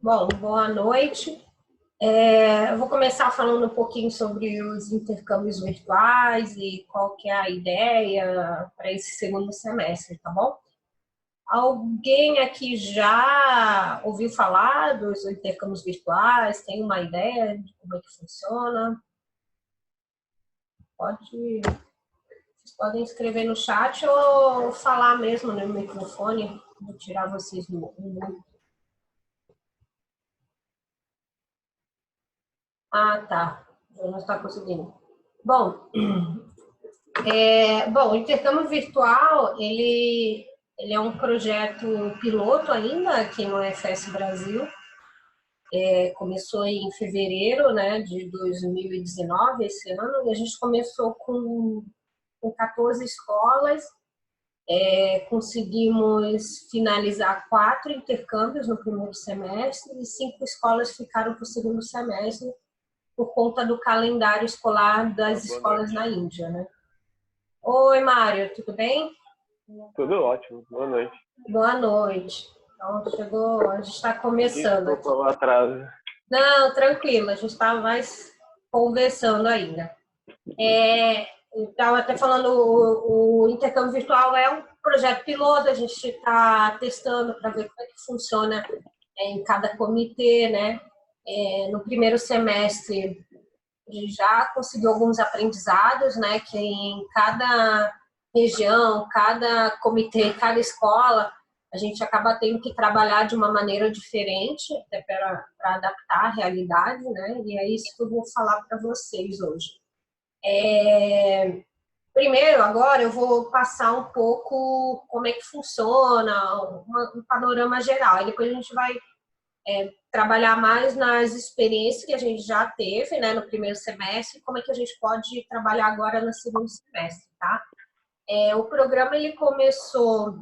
Bom, boa noite. Eu vou começar falando um pouquinho sobre os intercâmbios virtuais e qual que é a ideia para esse segundo semestre, tá bom? Alguém aqui já ouviu falar dos intercâmbios virtuais? Tem uma ideia de como é que funciona? Vocês podem escrever no chat ou falar mesmo no microfone. Vou tirar vocês do mudo. Ah, tá. Eu não está conseguindo. Bom, o intercâmbio virtual, ele é um projeto piloto ainda aqui no FS Brasil. Começou em fevereiro, né, de 2019, esse ano, e a gente começou com 14 escolas. Conseguimos finalizar 4 intercâmbios no primeiro semestre e 5 escolas ficaram para o segundo semestre por conta do calendário escolar das escolas na Índia, né? Oi, Mário, tudo bem? Tudo ótimo, boa noite. Boa noite. Então, chegou, a gente está começando. Desculpa o atraso. Não, tranquilo, a gente está mais conversando ainda. Estava até falando, o intercâmbio virtual é um projeto piloto, a gente está testando para ver como é que funciona em cada comitê, né? No primeiro semestre, a gente já conseguiu alguns aprendizados, né? Que em cada região, cada comitê, cada escola, a gente acaba tendo que trabalhar de uma maneira diferente, até para adaptar a realidade, né? E é isso que eu vou falar para vocês hoje. Primeiro, agora, eu vou passar um pouco como é que funciona, um panorama geral. Aí depois a gente vai trabalhar mais nas experiências que a gente já teve, né, no primeiro semestre, como é que a gente pode trabalhar agora no segundo semestre, tá? O programa, ele começou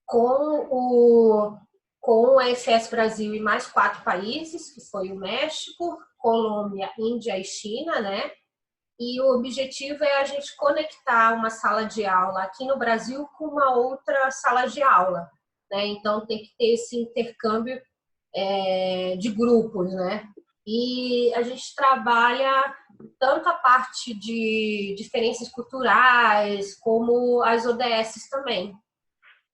com o FS Brasil e mais 4 países, que foi o México, Colômbia, Índia e China, né? E o objetivo é a gente conectar uma sala de aula aqui no Brasil com uma outra sala de aula, né? Então tem que ter esse intercâmbio de grupos, né? E a gente trabalha tanto a parte de diferenças culturais como as ODS também.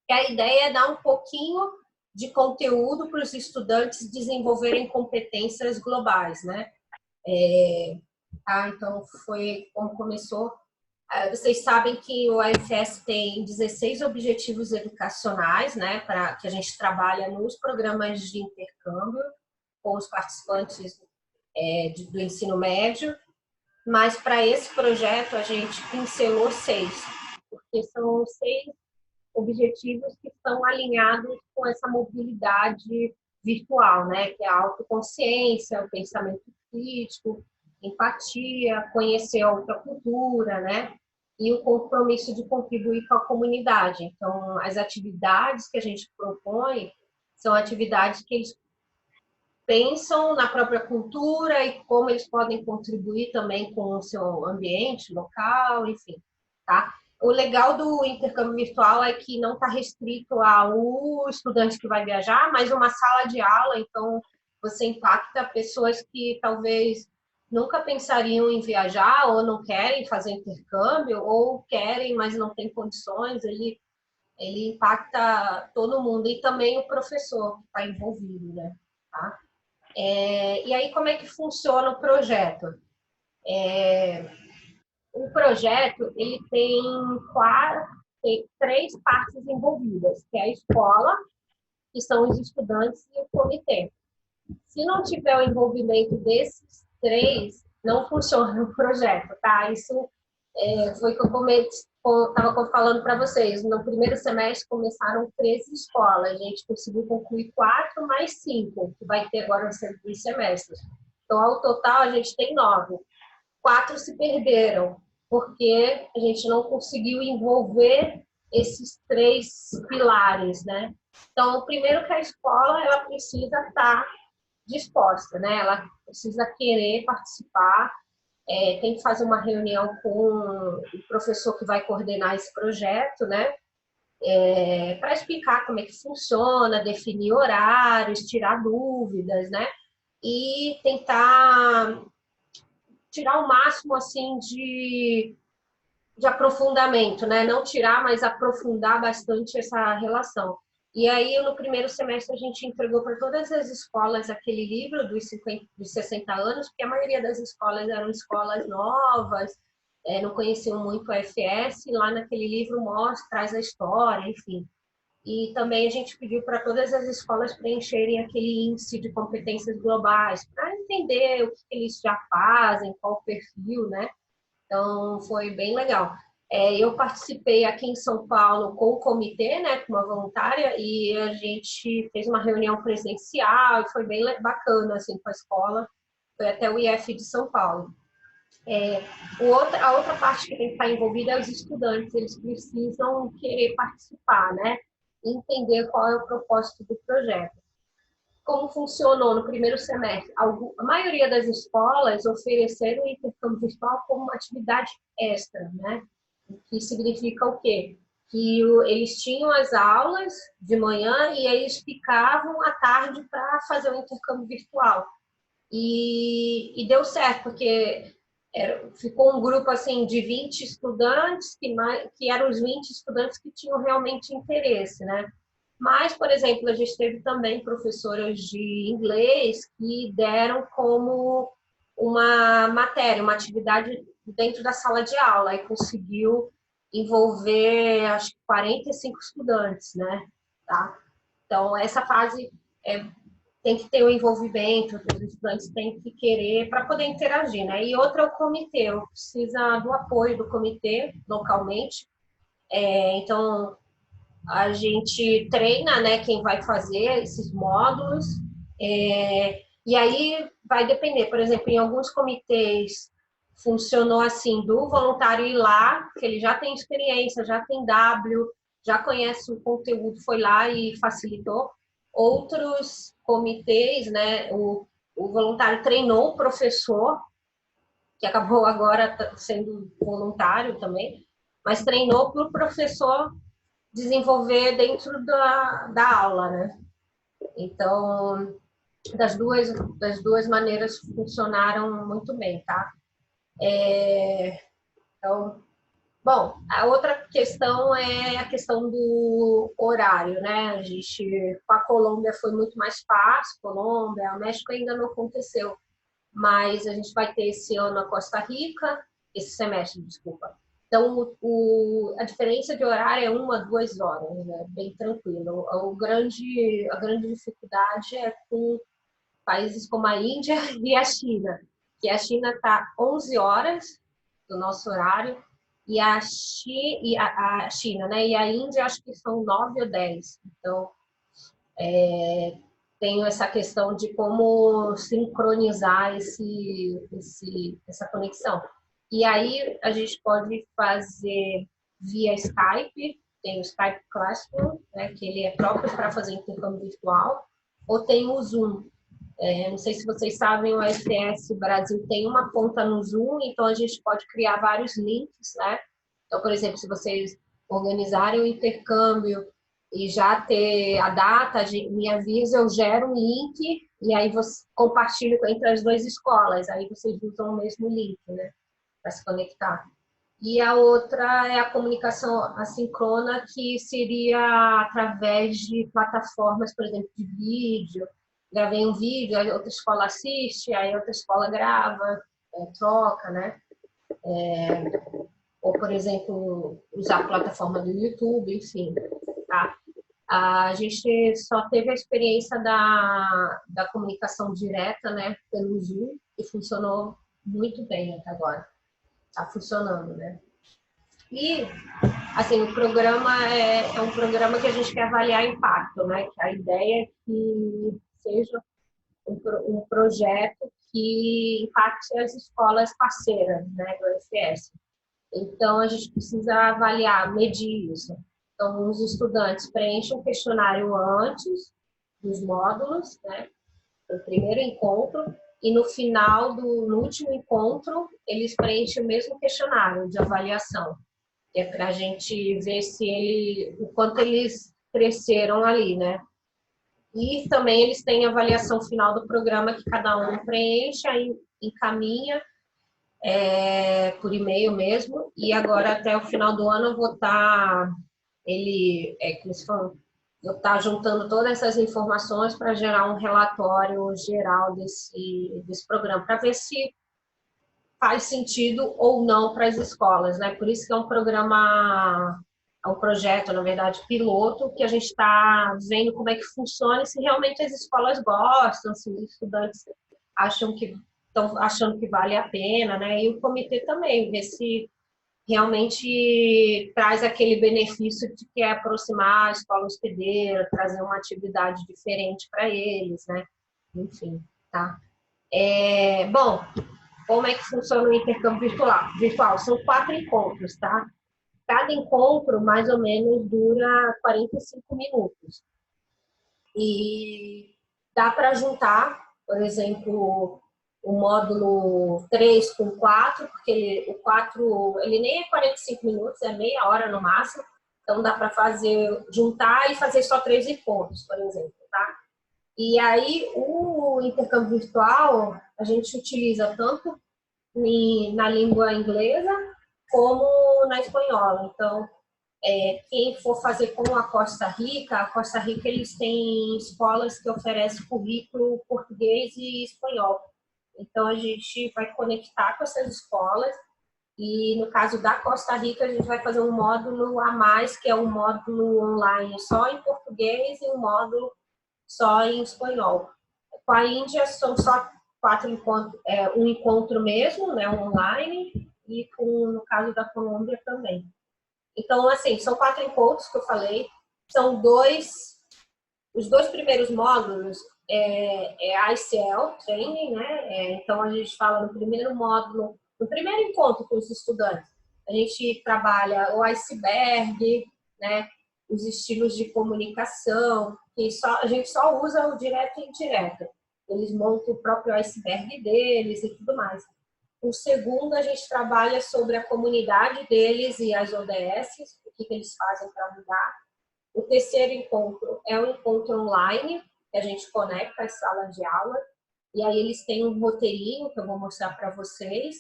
E a ideia é dar um pouquinho de conteúdo para os estudantes desenvolverem competências globais, né? Então, foi como começou. Vocês sabem que o AFS tem 16 objetivos educacionais, né, que a gente trabalha nos programas de intercâmbio com os participantes do ensino médio, mas para esse projeto a gente pincelou 6, porque são 6 objetivos que estão alinhados com essa mobilidade virtual, né, que é a autoconsciência, o pensamento crítico, empatia, conhecer a outra cultura, né? E o compromisso de contribuir com a comunidade. Então, as atividades que a gente propõe são atividades que eles pensam na própria cultura e como eles podem contribuir também com o seu ambiente local, enfim, tá? O legal do intercâmbio virtual é que não está restrito ao estudante que vai viajar, mas uma sala de aula, então você impacta pessoas que talvez nunca pensariam em viajar ou não querem fazer intercâmbio ou querem, mas não têm condições. Ele impacta todo mundo e também o professor que está envolvido, né? Tá? E aí, como é que funciona o projeto? O projeto ele tem 3 partes envolvidas, que é a escola, que são os estudantes e o comitê. Se não tiver o envolvimento desses 3, não funciona o projeto, tá? Isso foi o que eu estava falando para vocês. No primeiro semestre começaram 13 escolas, a gente conseguiu concluir 4 mais 5, que vai ter agora nos 2 semestres. Então, ao total, a gente tem 9. 4 se perderam, porque a gente não conseguiu envolver esses 3 pilares, né? Então, primeiro que a escola, ela precisa estar disposta, né? Ela precisa querer participar, tem que fazer uma reunião com o professor que vai coordenar esse projeto, né? para explicar como é que funciona, definir horários, tirar dúvidas, né? E tentar tirar o máximo assim de aprofundamento, né? Não tirar, mas aprofundar bastante essa relação. E aí, no primeiro semestre, a gente entregou para todas as escolas aquele livro dos 60 anos, porque a maioria das escolas eram escolas novas, não conheciam muito a FS, e lá naquele livro mostra, traz a história, enfim. E também a gente pediu para todas as escolas preencherem aquele índice de competências globais, para entender o que eles já fazem, qual o perfil, né? Então, foi bem legal. Eu participei aqui em São Paulo com o comitê, né, com uma voluntária, e a gente fez uma reunião presencial, e foi bem bacana, assim, com a escola. Foi até o IF de São Paulo. A outra parte que tem que estar envolvida é os estudantes, eles precisam querer participar, né, entender qual é o propósito do projeto. Como funcionou no primeiro semestre? A maioria das escolas ofereceram o intercâmbio virtual como uma atividade extra, né? O que significa o quê? Que eles tinham as aulas de manhã e eles ficavam à tarde para fazer o intercâmbio virtual. E deu certo, porque ficou um grupo assim de 20 estudantes, que eram os 20 estudantes que tinham realmente interesse, né? Mas, por exemplo, a gente teve também professoras de inglês que deram como uma matéria, uma atividade dentro da sala de aula e conseguiu envolver, acho que 45 estudantes, né? Tá? Então, essa fase tem que ter o envolvimento, os estudantes têm que querer para poder interagir, né? E outra é o comitê, precisa do apoio do comitê localmente. Então, a gente treina, né, quem vai fazer esses módulos, e aí vai depender, por exemplo, em alguns comitês funcionou assim, do voluntário ir lá, que ele já tem experiência, já tem W, já conhece o conteúdo, foi lá e facilitou. Outros comitês, né, o voluntário treinou o professor, que acabou agora sendo voluntário também, mas treinou para o professor desenvolver dentro da aula, né? Então, das duas maneiras funcionaram muito bem, tá? Então, bom, a outra questão é a questão do horário, né? A gente, com a Colômbia foi muito mais fácil, Colômbia, o México ainda não aconteceu, mas a gente vai ter esse ano a Costa Rica, esse semestre, desculpa. Então, a diferença de horário é 1 a 2 horas, né? Bem tranquilo. A grande dificuldade é com países como a Índia e a China, que a China está 11 horas do nosso horário, e a China, né? E a Índia, acho que são 9 ou 10. Então, tenho essa questão de como sincronizar essa conexão. E aí a gente pode fazer via Skype, tem o Skype Classroom, né, que ele é próprio para fazer intercâmbio virtual, ou tem o Zoom. Não sei se vocês sabem, o FS Brasil tem uma conta no Zoom, então a gente pode criar vários links, né? Então, por exemplo, se vocês organizarem o intercâmbio e já ter a data, me avisa, eu gero um link e aí você compartilha entre as duas escolas, aí vocês usam o mesmo link, né, para se conectar. E a outra é a comunicação assíncrona, que seria através de plataformas, por exemplo, de vídeo. Gravei um vídeo, aí outra escola assiste, aí outra escola grava, troca, né? Ou, por exemplo, usar a plataforma do YouTube, enfim, tá? A gente só teve a experiência da comunicação direta, né, pelo Zoom, e funcionou muito bem até agora. Está funcionando, né? E, assim, o programa é um programa que a gente quer avaliar impacto, né? Que a ideia é que seja um projeto que impacte as escolas parceiras, né, do UFS. Então, a gente precisa avaliar, medir isso. Então, os estudantes preenchem um questionário antes dos módulos, né, no primeiro encontro, e no último encontro, eles preenchem o mesmo questionário de avaliação. É para a gente ver o quanto eles cresceram ali, né? E também eles têm a avaliação final do programa que cada um preenche, aí encaminha por e-mail mesmo. E agora, até o final do ano, eu vou estar, como se fala, vou estar juntando todas essas informações para gerar um relatório geral desse programa, para ver se faz sentido ou não para as escolas, né? Por isso que é um programa, é um projeto, na verdade, piloto, que a gente está vendo como é que funciona e se realmente as escolas gostam, se os estudantes estão achando que vale a pena, né? E o comitê também, ver se realmente traz aquele benefício de que é aproximar a escola hospedeira, trazer uma atividade diferente para eles, né? Enfim, tá? Bom, como é que funciona o intercâmbio virtual? São 4 encontros, tá? Cada encontro, mais ou menos, dura 45 minutos. E dá para juntar, por exemplo, o módulo 3 com 4, porque o 4 ele nem é 45 minutos, é meia hora no máximo. Então dá para juntar e fazer só 3 encontros, por exemplo, tá? E aí o intercâmbio virtual a gente utiliza tanto na língua inglesa como na espanhola. Então, quem for fazer com a Costa Rica eles têm escolas que oferecem currículo português e espanhol. Então, a gente vai conectar com essas escolas e, no caso da Costa Rica, a gente vai fazer um módulo a mais, que é um módulo online só em português e um módulo só em espanhol. Com a Índia, são só 4 encontros, um encontro mesmo, né, online, e no caso da Colômbia também. Então, assim, são 4 encontros que eu falei, são os 2 primeiros módulos ICL Training, né? Então, a gente fala no primeiro módulo, no primeiro encontro com os estudantes, a gente trabalha o iceberg, né? Os estilos de comunicação, que a gente só usa o direto e indireto. Eles montam o próprio iceberg deles e tudo mais. O segundo, a gente trabalha sobre a comunidade deles e as ODSs, o que eles fazem para mudar. O terceiro encontro é um encontro online, que a gente conecta as salas de aula, e aí eles têm um roteirinho que eu vou mostrar para vocês.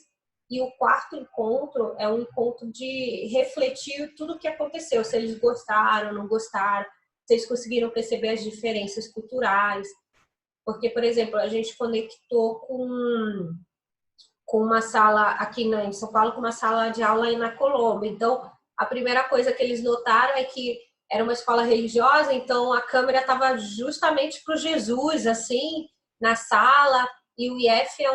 E o quarto encontro é um encontro de refletir tudo o que aconteceu, se eles gostaram, não gostaram, se eles conseguiram perceber as diferenças culturais. Porque, por exemplo, a gente conectou com uma sala aqui em São Paulo, com uma sala de aula aí na Colômbia. Então, a primeira coisa que eles notaram é que era uma escola religiosa, então a câmera estava justamente para o Jesus, assim, na sala, e o IF é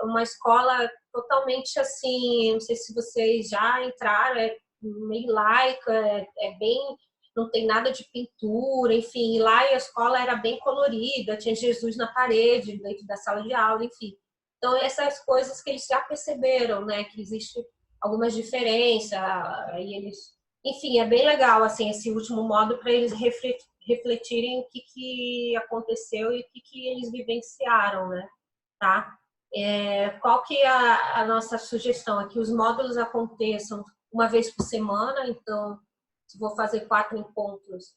uma escola totalmente assim, não sei se vocês já entraram, é meio laica, bem, não tem nada de pintura, enfim, e lá a escola era bem colorida, tinha Jesus na parede, dentro da sala de aula, enfim. Então, essas coisas que eles já perceberam, né, que existe algumas diferenças, aí eles... Enfim, é bem legal, assim, esse último modo para eles refletirem o que aconteceu e o que eles vivenciaram, né, tá? Qual que é a nossa sugestão? É que os módulos aconteçam uma vez por semana, então, se vou fazer 4 encontros,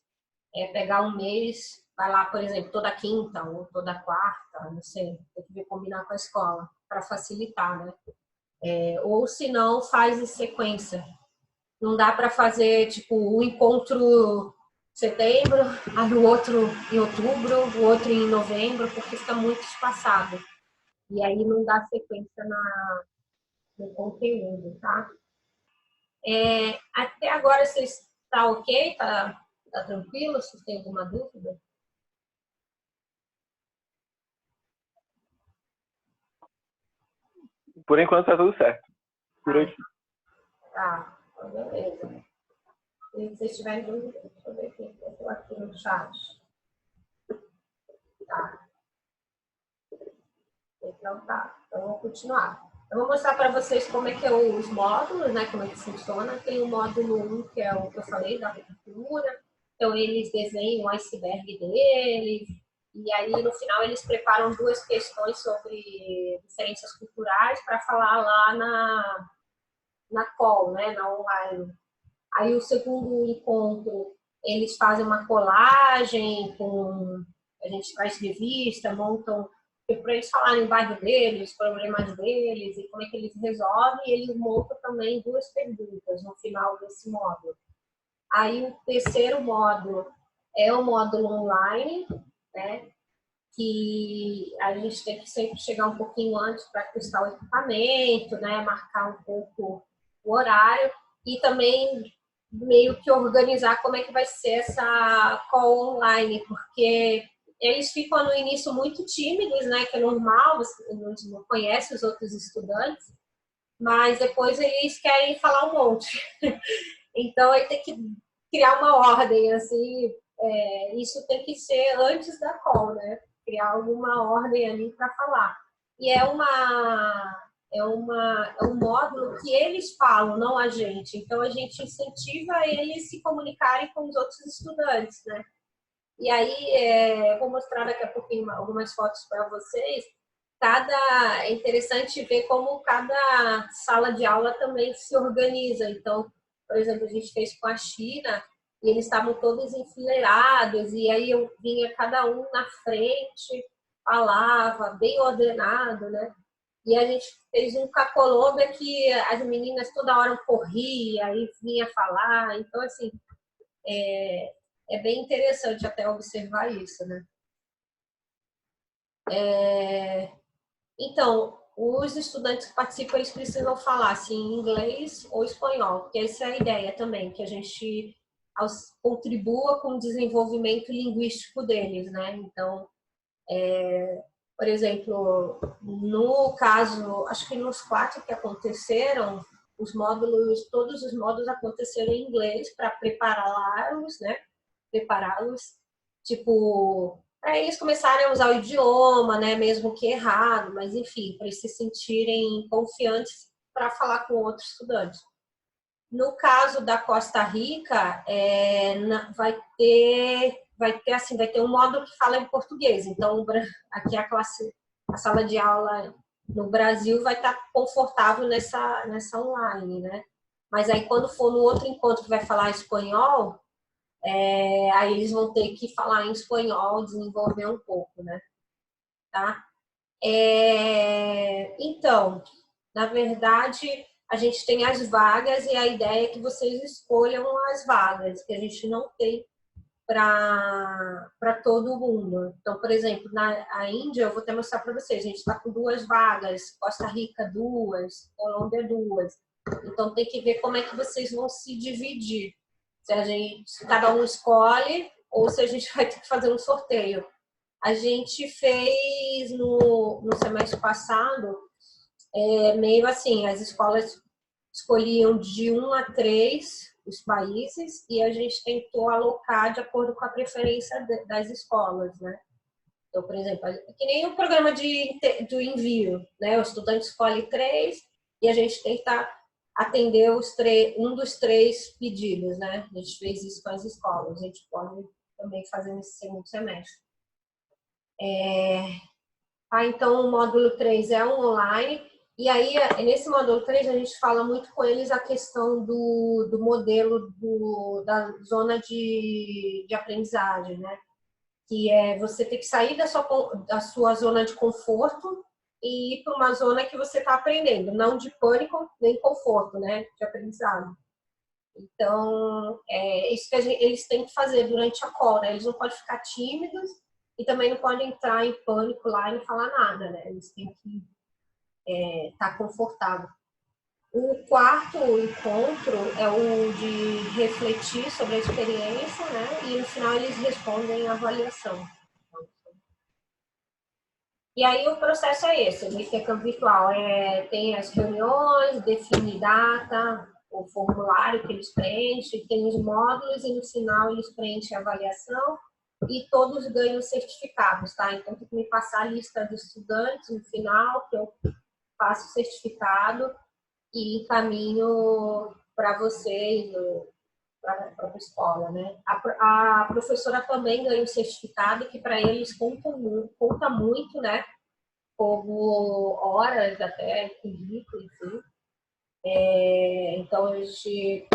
pegar um mês, vai lá, por exemplo, toda quinta ou toda quarta, não sei, tem que ver, combinar com a escola, para facilitar, né? Ou se não, faz em sequência. Não dá para fazer, tipo, um encontro em setembro, aí o outro em outubro, o outro em novembro, porque fica muito espaçado. E aí não dá sequência no conteúdo, tá? Até agora você está ok? Tá tranquilo? Se tem alguma dúvida? Por enquanto tá tudo certo. Por aqui. Tá, beleza. Se vocês tiverem dúvida, deixa eu ver aqui, eu estou aqui no chat. Tá. Então tá, então vou continuar. Eu vou mostrar para vocês como é que é os módulos, né, como é que funciona. Tem o módulo 1, que é o que eu falei, da arquitetura. Então eles desenham o iceberg deles, e aí no final eles preparam 2 questões sobre diferenças culturais para falar lá na call, né, na online. Aí o segundo encontro, eles fazem uma colagem, a gente traz revista, montam para eles falarem o bairro deles, os problemas deles e como é que eles resolvem, e eles montam também 2 perguntas no final desse módulo. Aí o terceiro módulo é o módulo online, né? Que a gente tem que sempre chegar um pouquinho antes para testar o equipamento, né? Marcar um pouco o horário e também meio que organizar como é que vai ser essa call online, porque eles ficam no início muito tímidos, né? Que é normal, você não conhece os outros estudantes, mas depois eles querem falar um monte. Então, ele tem que criar uma ordem, assim, isso tem que ser antes da call, né? Criar alguma ordem ali para falar. E é um módulo que eles falam, não a gente. Então, a gente incentiva eles se comunicarem com os outros estudantes, né? E aí, vou mostrar daqui a pouquinho algumas fotos para vocês. É interessante ver como cada sala de aula também se organiza. Então, por exemplo, a gente fez com a China e eles estavam todos enfileirados e aí eu vinha cada um na frente, falava, bem ordenado, né? E a gente fez um com a Colômbia que as meninas toda hora corriam e vinha falar. Então, assim, é bem interessante até observar isso, né? Então, os estudantes que participam, eles precisam falar assim, inglês ou espanhol, porque essa é a ideia também, que a gente contribua com o desenvolvimento linguístico deles, né? Então, por exemplo, no caso, acho que nos 4 que aconteceram, todos os módulos aconteceram em inglês para prepará-los, né? Prepará-los, tipo, para eles começarem a usar o idioma, né? Mesmo que errado, mas enfim, para eles se sentirem confiantes para falar com outros estudantes. No caso da Costa Rica, vai ter um módulo que fala em português. Então, aqui a sala de aula no Brasil vai estar confortável nessa online, né? Mas aí quando for no outro encontro que vai falar espanhol, aí eles vão ter que falar em espanhol, desenvolver um pouco, né? Tá? Então, na verdade, a gente tem as vagas e a ideia é que vocês escolham as vagas, que a gente não tem para todo mundo. Então, por exemplo, na Índia, eu vou até mostrar para vocês, a gente está com 2 vagas, Costa Rica 2, Colômbia 2. Então, tem que ver como é que vocês vão se dividir. Se cada um escolhe ou se a gente vai ter que fazer um sorteio. A gente fez no semestre passado, meio assim, as escolas escolhiam de 1 a 3 os países e a gente tentou alocar de acordo com a preferência das escolas, né? Então, por exemplo, que nem o programa do envio, né? O estudante escolhe 3 e a gente tenta atender um dos 3 pedidos, né? A gente fez isso com as escolas, a gente pode também fazer nesse segundo semestre. Então, o módulo 3 é um online, e aí, nesse módulo 3, a gente fala muito com eles a questão do modelo da zona de aprendizagem, né? Que é você ter que sair da sua zona de conforto e ir para uma zona que você está aprendendo, não de pânico nem conforto, né? De aprendizado. Então, é isso que eles têm que fazer durante a call, né? Eles não podem ficar tímidos e também não podem entrar em pânico lá e não falar nada, né? Eles têm que estar confortável. O quarto encontro é o de refletir sobre a experiência, né? E no final eles respondem a avaliação. E aí o processo é esse, o intercâmbio virtual. Tem as reuniões, define data, o formulário que eles preenchem, tem os módulos e no final eles preenchem a avaliação e todos ganham certificados, tá? Então tem que me passar a lista dos estudantes no final, que eu faço o certificado e encaminho para vocês, para a escola, né? A professora também ganha um certificado que para eles conta muito, né? Como horas até, currículo, enfim. Então, a gente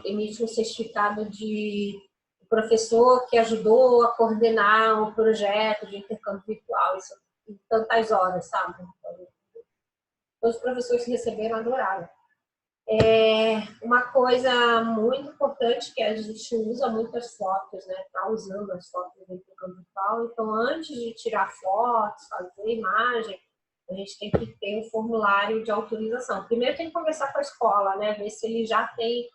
emite um certificado de professor que ajudou a coordenar um projeto de intercâmbio virtual, isso em tantas horas, sabe? Então, todos os professores que receberam adoraram. Uma coisa muito importante que a gente usa muitas fotos, né? Está usando as fotos do intercâmbio virtual. Então, antes de tirar fotos, fazer imagem, a gente tem que ter um formulário de autorização. Primeiro tem que conversar com a escola, né? Ver se ele já tem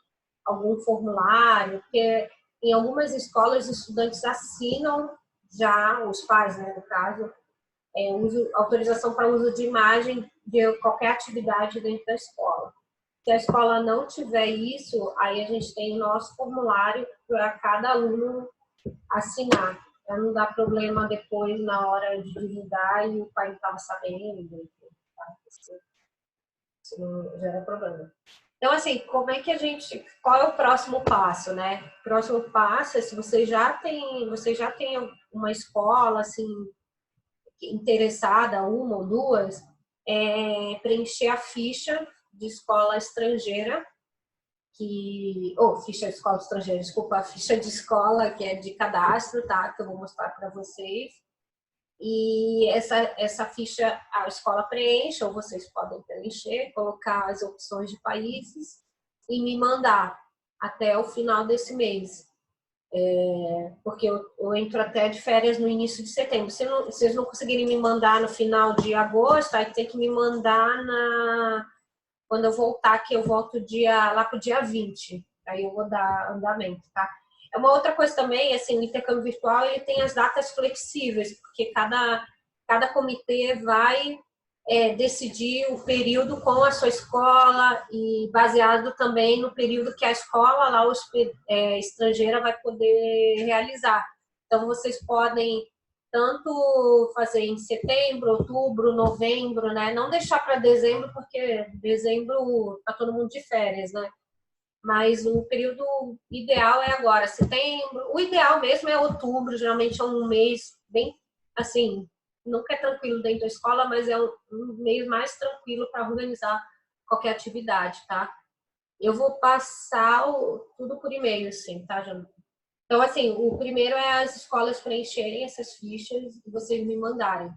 algum formulário, porque em algumas escolas os estudantes assinam já, os pais, né, no caso, autorização para uso de imagem de qualquer atividade dentro da escola. Se a escola não tiver isso, aí a gente tem o nosso formulário para cada aluno assinar. Para não dar problema depois na hora de divulgar e o pai não estava sabendo. Tá? Isso não gera problema. Então, assim, como é que qual é o próximo passo, né? O próximo passo é se você já tem uma escola, assim, interessada, uma ou duas, preencher a ficha de escola estrangeira, ficha de escola estrangeira, desculpa, a ficha de escola que é de cadastro, tá? Que eu vou mostrar para vocês. E essa ficha a escola preenche, ou vocês podem preencher, colocar as opções de países e me mandar até o final desse mês. Porque eu entro até de férias no início de setembro. Se vocês não conseguirem me mandar no final de agosto, aí tem que me mandar quando eu voltar, que eu volto lá para o dia 20. Aí eu vou dar andamento, tá? É uma outra coisa também, assim, o intercâmbio virtual ele tem as datas flexíveis, porque cada comitê vai decidir o período com a sua escola e baseado também no período que a escola lá estrangeira vai poder realizar. Então, vocês podem tanto fazer em setembro, outubro, novembro, né? Não deixar para dezembro, porque dezembro está todo mundo de férias, né? Mas o período ideal é agora, setembro. O ideal mesmo é outubro, geralmente é um mês bem, assim, nunca é tranquilo dentro da escola, mas é um mês mais tranquilo para organizar qualquer atividade, tá? Eu vou passar tudo por e-mail, assim, tá, Jana? Então, assim, o primeiro é as escolas preencherem essas fichas e vocês me mandarem.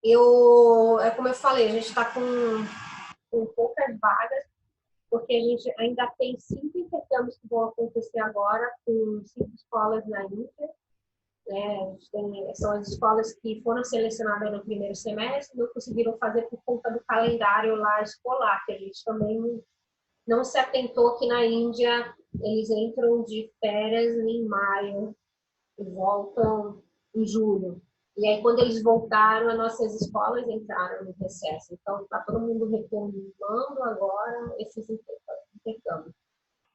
Como eu falei, a gente está com poucas vagas, porque a gente ainda tem 5 intercâmbios que vão acontecer agora com 5 escolas na Índia. Né? São as escolas que foram selecionadas no primeiro semestre, não conseguiram fazer por conta do calendário lá escolar, que a gente também não se atentou que na Índia eles entram de férias em maio e voltam em julho. E aí, quando eles voltaram, as nossas escolas entraram no recesso. Então, está todo mundo retomando agora esses intercâmbios.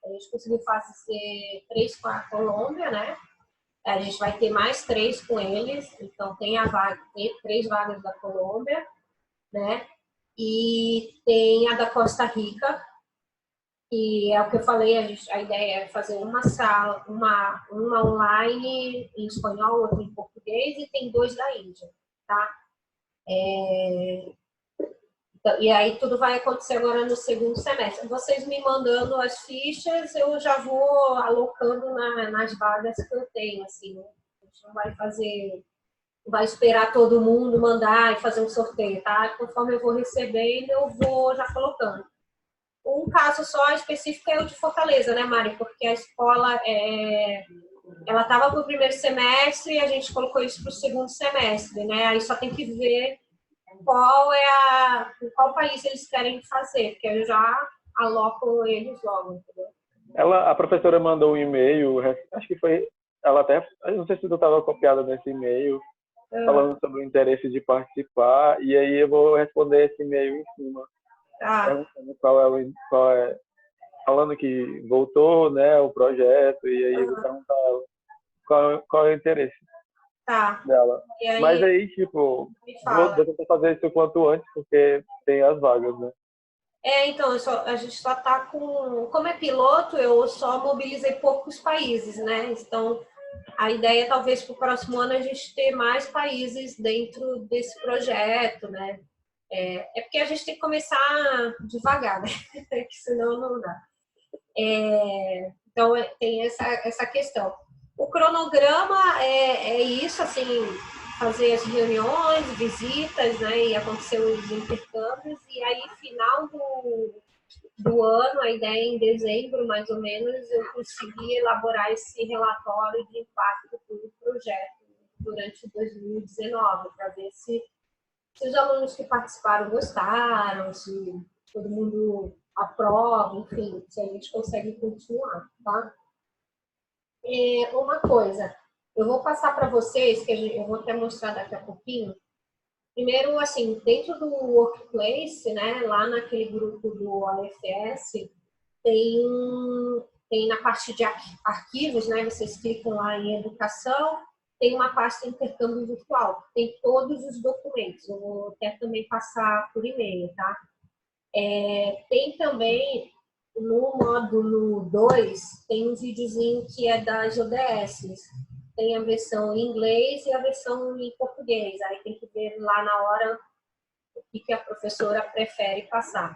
A gente conseguiu fazer 3 com a Colômbia, né? A gente vai ter mais 3 com eles. Então, tem 3 vagas da Colômbia, né? E tem a da Costa Rica, que é o que eu falei, a ideia é fazer uma sala, uma online em espanhol, outra em português, e tem 2 da Índia, tá? E aí tudo vai acontecer agora no segundo semestre. Vocês me mandando as fichas, eu já vou alocando nas vagas que eu tenho, assim, né? A gente não vai esperar todo mundo mandar e fazer um sorteio, tá? Conforme eu vou recebendo, eu vou já colocando. Um caso só específico é o de Fortaleza, né, Mari? Porque a escola, ela estava para o primeiro semestre e a gente colocou isso para o segundo semestre, né? Aí só tem que ver qual país eles querem fazer, porque eu já aloco eles logo, entendeu? A professora mandou um e-mail, acho que foi, ela até, eu não sei se tu estava copiada nesse e-mail, falando sobre o interesse de participar, e aí eu vou responder esse e-mail em cima. Perguntando qual é, falando que voltou, né, o projeto, e aí eu vou perguntar qual é o interesse dela. Aí, mas aí, tipo, vou tentar fazer isso o quanto antes, porque tem as vagas, né? Então, a gente só está como é piloto, eu só mobilizei poucos países, né? Então, a ideia é talvez para o próximo ano a gente ter mais países dentro desse projeto, né? É porque a gente tem que começar devagar, né? Que senão não dá. Então, tem essa questão. O cronograma é isso, assim, fazer as reuniões, visitas, né? E acontecer os intercâmbios. E aí, final do ano, a ideia é em dezembro, mais ou menos, eu consegui elaborar esse relatório de impacto do projeto durante 2019, para ver se os alunos que participaram gostaram, se todo mundo aprova, enfim, se a gente consegue continuar, tá? Uma coisa, eu vou passar para vocês, que eu vou até mostrar daqui a pouquinho. Primeiro, assim, dentro do Workplace, né, lá naquele grupo do OFS, tem na parte de arquivos, né, vocês clicam lá em educação, tem uma pasta intercâmbio virtual, tem todos os documentos. Eu vou até também passar por e-mail, tá? Tem também, no módulo 2, tem um videozinho que é das ODSs. Tem a versão em inglês e a versão em português. Aí tem que ver lá na hora o que a professora prefere passar.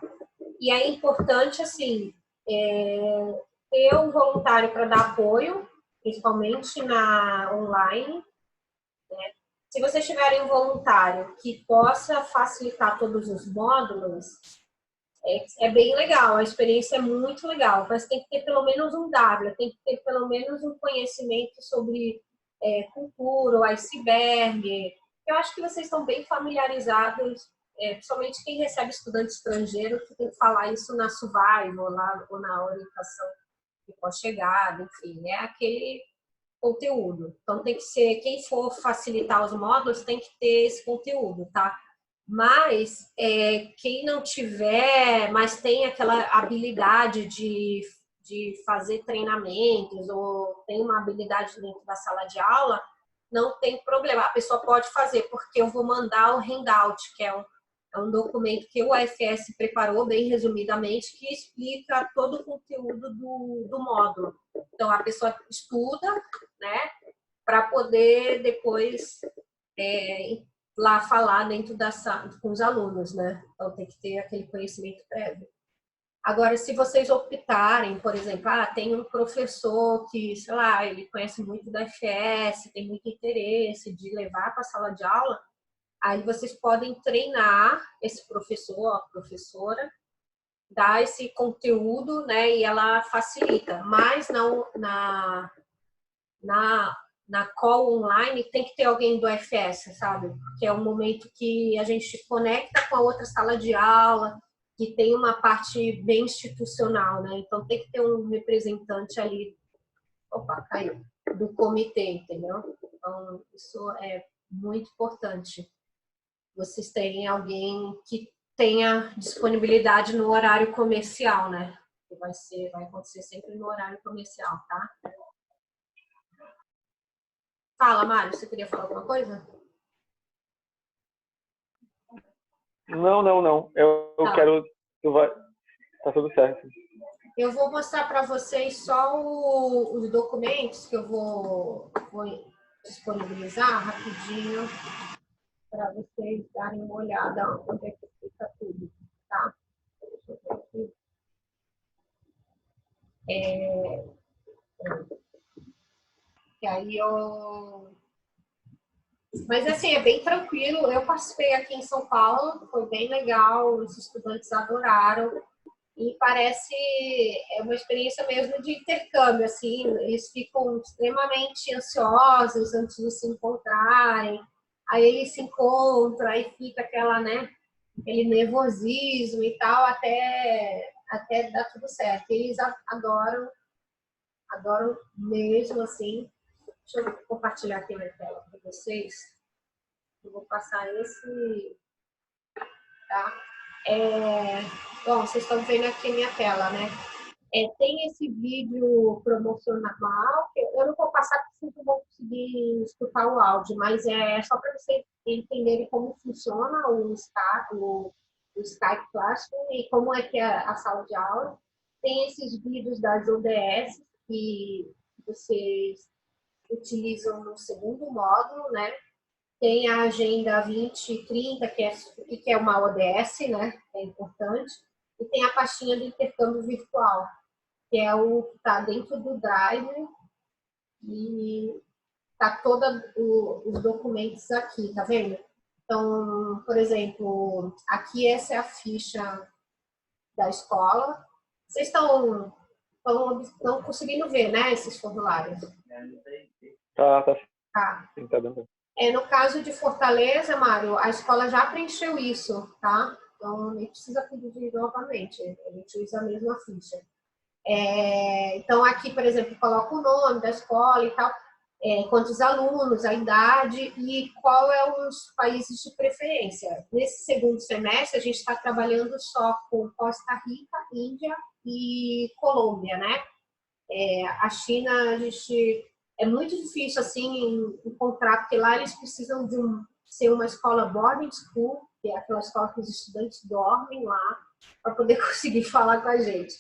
E é importante, assim, ter um voluntário para dar apoio, principalmente na online. Né? Se vocês tiverem um voluntário que possa facilitar todos os módulos, é bem legal, a experiência é muito legal, mas tem que ter pelo menos um W, tem que ter pelo menos um conhecimento sobre cultura, o iceberg. Eu acho que vocês estão bem familiarizados, principalmente quem recebe estudante estrangeiro, que tem que falar isso na Survival ou na orientação de pós-chegada, enfim, é aquele conteúdo. Então, tem que ser, quem for facilitar os módulos tem que ter esse conteúdo, tá? Mas quem não tiver, mas tem aquela habilidade de fazer treinamentos ou tem uma habilidade dentro da sala de aula, não tem problema. A pessoa pode fazer, porque eu vou mandar o handout, que é um documento que o UFS preparou, bem resumidamente, que explica todo o conteúdo do módulo. Então, a pessoa estuda, né, para poder depois lá falar dentro da sala com os alunos, né? Então tem que ter aquele conhecimento prévio. Agora, se vocês optarem, por exemplo, tem um professor que, sei lá, ele conhece muito da FS, tem muito interesse de levar para a sala de aula, aí vocês podem treinar esse professor, a professora, dar esse conteúdo, né? E ela facilita. Mas não na call online tem que ter alguém do FS, sabe? Porque é um momento que a gente conecta com a outra sala de aula, que tem uma parte bem institucional, né? Então tem que ter um representante ali, opa, caiu, do comitê, entendeu? Então isso é muito importante. Vocês terem alguém que tenha disponibilidade no horário comercial, né? Que vai acontecer sempre no horário comercial, tá? Fala, Mário, você queria falar alguma coisa? Não. Eu quero. Tá tudo certo. Eu vou mostrar para vocês só os documentos que eu vou disponibilizar rapidinho para vocês darem uma olhada onde é que fica tudo, tá? E aí Mas assim, é bem tranquilo. Eu participei aqui em São Paulo, foi bem legal, os estudantes adoraram. E parece uma experiência mesmo de intercâmbio, assim, eles ficam extremamente ansiosos antes de se encontrarem, aí eles se encontram, aí fica aquele nervosismo e tal, até dar tudo certo. Eles adoram mesmo, assim. Deixa eu compartilhar aqui na tela para vocês. Eu vou passar esse, tá? Bom, vocês estão vendo aqui a minha tela, né? Tem esse vídeo promocional, que eu não vou passar porque vocês não vão conseguir escutar o áudio, mas é só para vocês entenderem como funciona o Skype Classroom e como é que é a sala de aula. Tem esses vídeos das ODS que vocês utilizam no segundo módulo, né? tem a Agenda 2030, que é uma ODS, né? É importante. E tem a pastinha do intercâmbio virtual, que é o que está dentro do Drive e tá todos os documentos aqui, tá vendo? Então, por exemplo, aqui essa é a ficha da escola. Vocês estão conseguindo ver, né, esses formulários? Tá. Tá. Sim, tá dando. No caso de Fortaleza, Mário, a escola já preencheu isso, tá? Então, nem precisa pedir novamente, a gente usa a mesma ficha. Então, aqui, por exemplo, coloca o nome da escola e tal, quantos alunos, a idade e qual é os países de preferência. Nesse segundo semestre, a gente está trabalhando só com Costa Rica, Índia e Colômbia, né? A China, é muito difícil assim encontrar, porque lá eles precisam de ser uma escola boarding school, que é aquela escola que os estudantes dormem lá, para poder conseguir falar com a gente.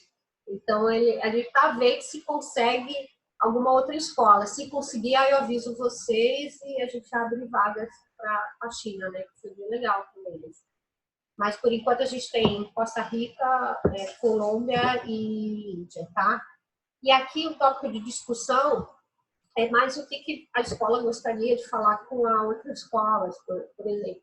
Então, a gente está vendo se consegue alguma outra escola. Se conseguir, aí eu aviso vocês e a gente abre vagas para a China, né? Que seria legal com eles. Mas, por enquanto, a gente tem Costa Rica, Colômbia e Índia, tá? E aqui o tópico de discussão é mais o que a escola gostaria de falar com a outras escolas. Por exemplo,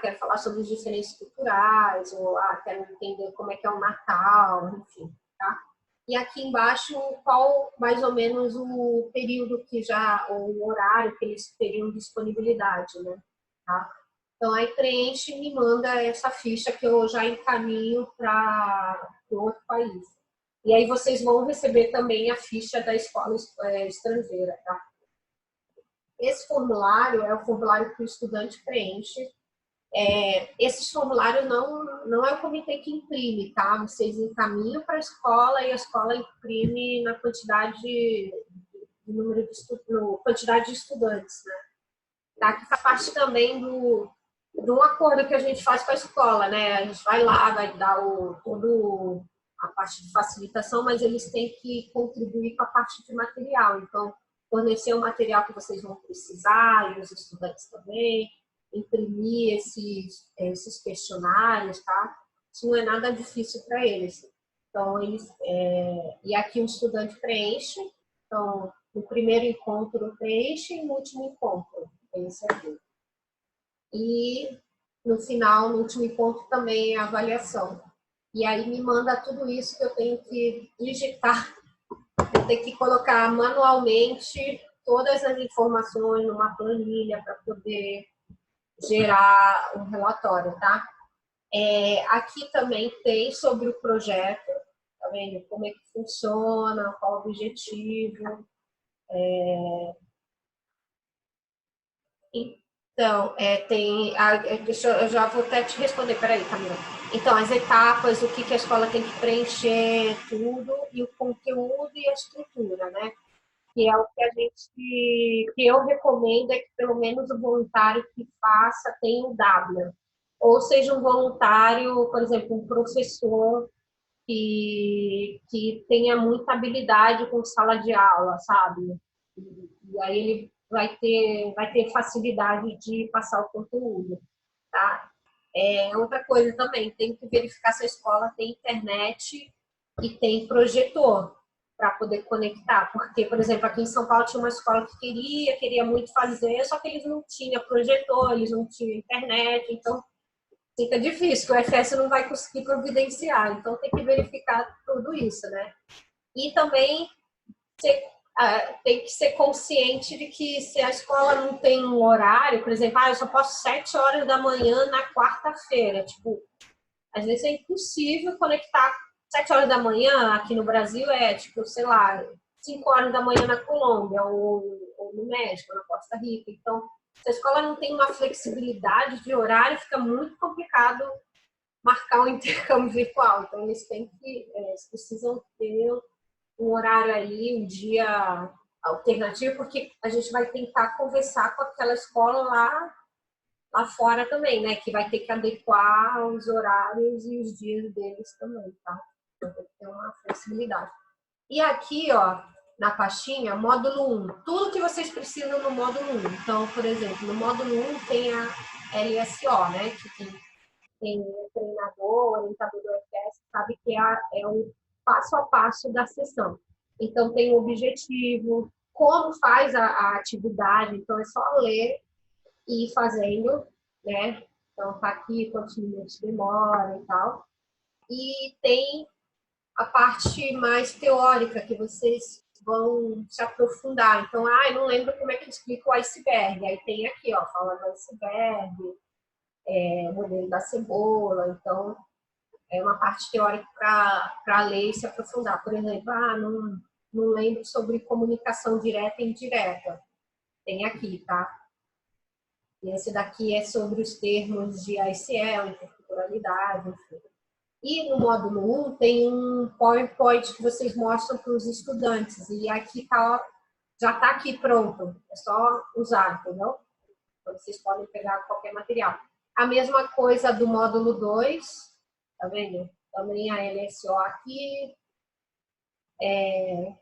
quero falar sobre os diferenças culturais, ou quero entender como é que é o Natal, enfim, tá? E aqui embaixo, qual mais ou menos o período o horário que eles teriam disponibilidade, né? Tá? Então, aí preenche e me manda essa ficha que eu já encaminho para outro país. E aí vocês vão receber também a ficha da escola estrangeira, tá? Esse formulário é o formulário que o estudante preenche. Esses formulários não é o comitê que imprime, tá? Vocês encaminham para a escola e a escola imprime na quantidade de quantidade de estudantes, né? Tá? Que faz parte também de um acordo que a gente faz com a escola, né? A gente vai lá, vai dar todo a parte de facilitação, mas eles têm que contribuir com a parte de material. Então, fornecer o material que vocês vão precisar, e os estudantes também, imprimir esses questionários, tá? Isso não é nada difícil para eles. Então, e aqui o estudante preenche. Então, no primeiro encontro preenche e no último encontro preenche aqui. E no final, no último encontro, também a avaliação. E aí me manda tudo isso que eu tenho que digitar, eu tenho que colocar manualmente todas as informações numa planilha para poder gerar um relatório, tá? Aqui também tem sobre o projeto, tá vendo? Como é que funciona, qual o objetivo. Então, eu já vou até te responder, peraí, Camila. Então, as etapas, o que a escola tem que preencher, tudo, e o conteúdo e a estrutura, né? Que é o que eu recomendo é que pelo menos o voluntário que faça tenha o W. Ou seja, um voluntário, por exemplo, um professor que tenha muita habilidade com sala de aula, sabe? E aí ele vai ter facilidade de passar o conteúdo, tá? Outra coisa também, tem que verificar se a escola tem internet e tem projetor para poder conectar, porque, por exemplo, aqui em São Paulo tinha uma escola que queria muito fazer, só que eles não tinham projetor, eles não tinham internet, então fica difícil, o FS não vai conseguir providenciar, então tem que verificar tudo isso, né? E também tem que ser consciente de que se a escola não tem um horário, por exemplo, eu só posso 7 horas da manhã na quarta-feira, tipo, às vezes é impossível conectar 7 horas da manhã aqui no Brasil tipo, sei lá, 5 horas da manhã na Colômbia ou no México, na Costa Rica. Então, se a escola não tem uma flexibilidade de horário, fica muito complicado marcar um intercâmbio virtual. Então, eles precisam ter um horário aí, um dia alternativo, porque a gente vai tentar conversar com aquela escola lá fora também, né? Que vai ter que adequar os horários e os dias deles também, tá? Então, tem que ter uma flexibilidade. E aqui, ó, na pastinha módulo 1, tudo que vocês precisam no módulo 1. Então, por exemplo, no módulo 1 tem a LSO, né? Que tem o treinador, o orientador do EFS, sabe que é o passo a passo da sessão. Então, tem o objetivo, como faz a atividade, então é só ler e ir fazendo, né? Então, tá aqui quantos minutos demora e tal. E tem a parte mais teórica, que vocês vão se aprofundar. Então, eu não lembro como é que explica o iceberg. Aí tem aqui, ó, fala do iceberg, o modelo da cebola. Então, é uma parte teórica para ler e se aprofundar. Por exemplo, não lembro sobre comunicação direta e indireta. Tem aqui, tá? E esse daqui é sobre os termos de ASL, interculturalidade, enfim. E no módulo 1 tem um PowerPoint que vocês mostram para os estudantes. E aqui tá, já está aqui pronto. É só usar, entendeu? Então, vocês podem pegar qualquer material. A mesma coisa do módulo 2, tá vendo? Também a LSO aqui.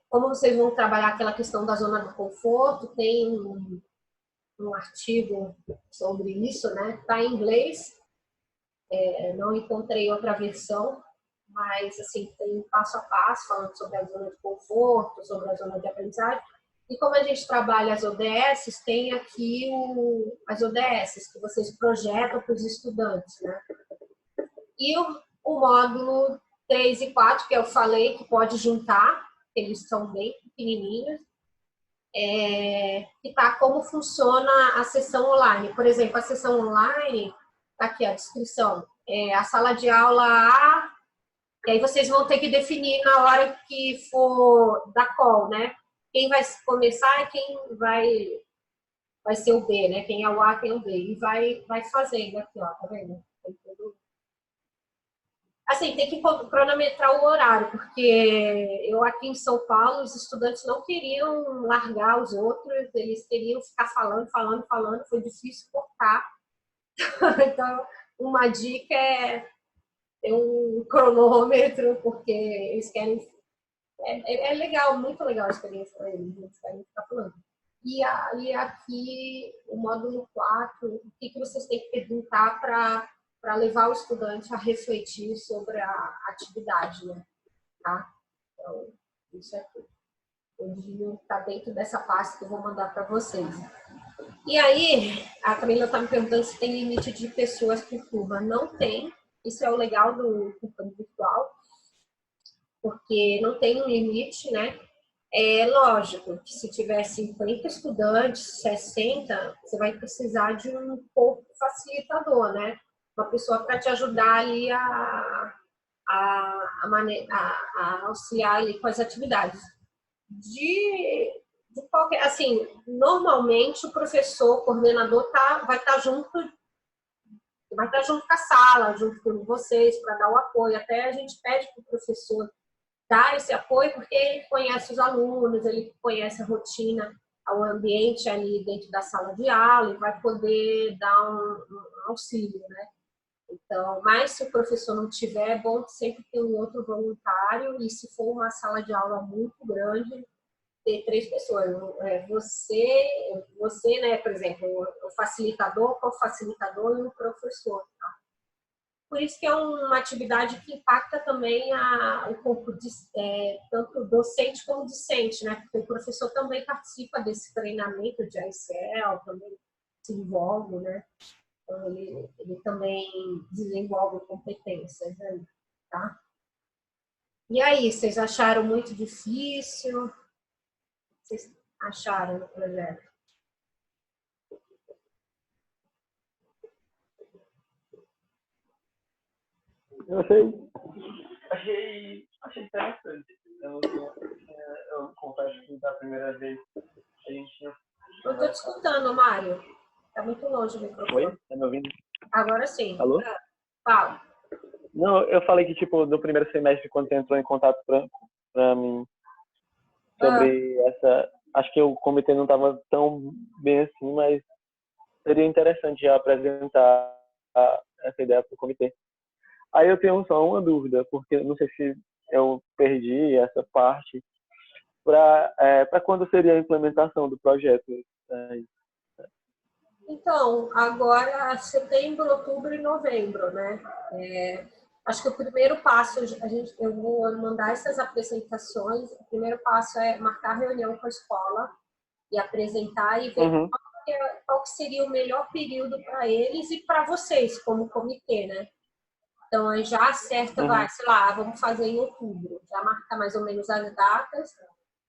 Como vocês vão trabalhar aquela questão da zona do conforto, tem um artigo sobre isso, né? Está em inglês. Não encontrei outra versão, mas assim, tem passo a passo falando sobre a zona de conforto, sobre a zona de aprendizagem. E como a gente trabalha as ODS, tem aqui as ODS que vocês projetam para os estudantes, né? E o módulo 3 e 4, que eu falei, que pode juntar, eles são bem pequenininhos, que tá como funciona a sessão online. Por exemplo, a sessão online, tá aqui a descrição, a sala de aula A, e aí vocês vão ter que definir na hora que for da call, né? Quem vai começar e quem vai ser o B, né? Quem é o A, quem é o B. E vai fazendo aqui, ó, tá vendo? Assim, tem que cronometrar o horário, porque eu aqui em São Paulo, os estudantes não queriam largar os outros, eles queriam ficar falando, foi difícil cortar. Então, uma dica é ter um cronômetro, porque eles querem... É legal, muito legal a experiência para eles, eles querem ficar falando. E aqui, o módulo 4, o que vocês têm que perguntar para levar o estudante a refletir sobre a atividade, né? Tá? Então, isso é tudo. O dia está dentro dessa pasta que eu vou mandar para vocês. E aí, a Camila está me perguntando se tem limite de pessoas por turma. Não tem. Isso é o legal do curso virtual, porque não tem um limite, né? É lógico que se tiver 50 estudantes, 60, você vai precisar de um pouco facilitador, né? Uma pessoa para te ajudar ali a auxiliar ali com as atividades. De qualquer, assim, normalmente o professor, o coordenador vai estar junto com a sala, junto com vocês para dar o apoio. Até a gente pede para o professor dar esse apoio porque ele conhece os alunos, ele conhece a rotina, o ambiente ali dentro da sala de aula e vai poder dar um auxílio, né? Então, mas se o professor não tiver, é bom sempre ter um outro voluntário e se for uma sala de aula muito grande, ter 3 pessoas. Você, né, por exemplo, o facilitador, o co-facilitador e o professor. Tá? Por isso que é uma atividade que impacta também o corpo, tanto docente como discente, né? Porque o professor também participa desse treinamento de ASL, também se envolve, né? Então, ele também desenvolve competências aí, tá? E aí, vocês acharam muito difícil? Vocês acharam no projeto? Eu achei interessante. Eu confesso que da primeira vez a gente tinha... Eu estou te escutando, Mário. Está muito longe o microfone. Oi? Tá me ouvindo? Agora sim. Alô? Fala. Não, eu falei que, tipo, no primeiro semestre, quando você entrou em contato pra mim sobre essa... Acho que o comitê não estava tão bem assim, mas seria interessante já apresentar essa ideia para o comitê. Aí eu tenho só uma dúvida, porque não sei se eu perdi essa parte, para quando seria a implementação do projeto? Então, agora setembro, outubro e novembro, né? Acho que o primeiro passo, eu vou mandar essas apresentações. O primeiro passo é marcar reunião com a escola e apresentar e ver qual que seria o melhor período para eles e para vocês, como comitê, né? Então, aí já acerta, sei lá, vamos fazer em outubro. Já marca mais ou menos as datas.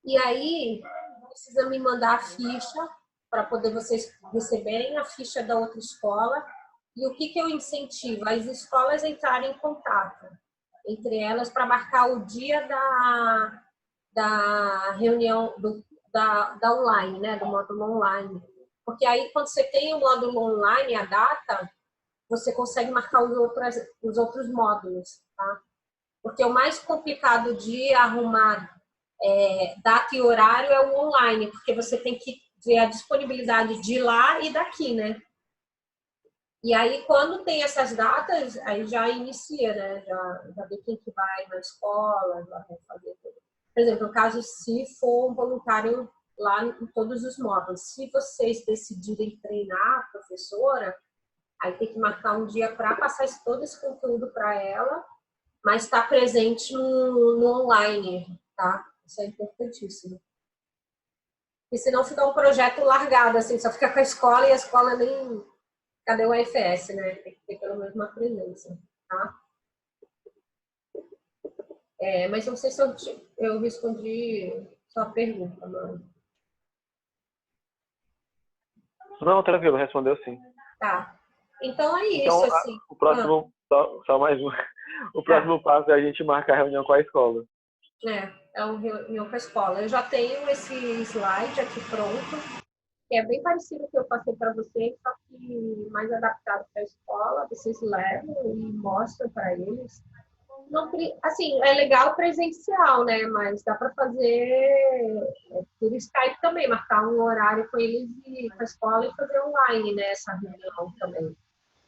E aí, precisa me mandar a ficha para poder vocês receberem a ficha da outra escola. E o que eu incentivo? As escolas entrarem em contato entre elas para marcar o dia da reunião da online, né? Do módulo online. Porque aí, quando você tem o módulo online, a data, você consegue marcar os outros módulos, tá? Porque o mais complicado de arrumar data e horário é o online, porque você tem que ver a disponibilidade de lá e daqui, né? E aí, quando tem essas datas, aí já inicia, né? Já vê quem que vai na escola, já vai fazer tudo. Por exemplo, no caso, se for um voluntário lá em todos os módulos, se vocês decidirem treinar a professora, aí tem que marcar um dia para passar todo esse conteúdo para ela, mas estar presente no online, tá? Isso é importantíssimo. E senão fica um projeto largado, assim, só fica com a escola e a escola nem... Cadê o AFS, né? Tem que ter pelo menos uma presença, tá? Mas não sei se eu respondi sua pergunta, mano. Não, tranquilo, respondeu sim. Tá. Então é isso, então, assim. O próximo, só mais um. O próximo passo é a gente marcar a reunião com a escola. É uma reunião com a escola. Eu já tenho esse slide aqui pronto, que é bem parecido com o que eu passei para vocês, só que mais adaptado para a escola. Vocês levam e mostram para eles. Não, assim, é legal presencial, né? Mas dá para fazer por Skype também, marcar um horário com eles e com a escola e fazer online, né? Essa reunião também,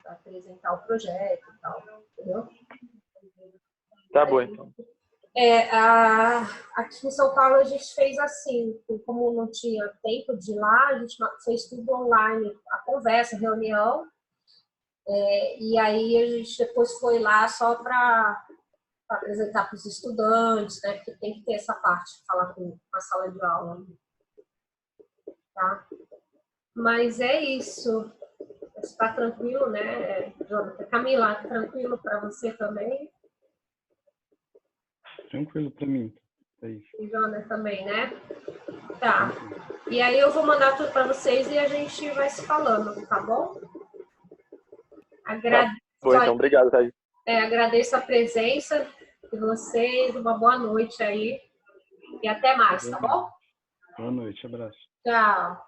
para apresentar o projeto e tal, entendeu? Tá bom, então. Aqui em São Paulo a gente fez assim, como não tinha tempo de ir lá, a gente fez tudo online, a conversa, a reunião, e aí a gente depois foi lá só para apresentar para os estudantes, né, porque tem que ter essa parte, falar com a sala de aula, tá? Mas é isso. Está tranquilo, né, Jonathan? Camila, tranquilo para você também? Tranquilo para mim. É isso. E Jonathan também, né? Tá. E aí eu vou mandar tudo para vocês e a gente vai se falando, tá bom? Tá bom, então, obrigado, Thaís. Agradeço a presença de vocês, uma boa noite aí e até mais, tá bom? Boa noite, abraço. Tchau.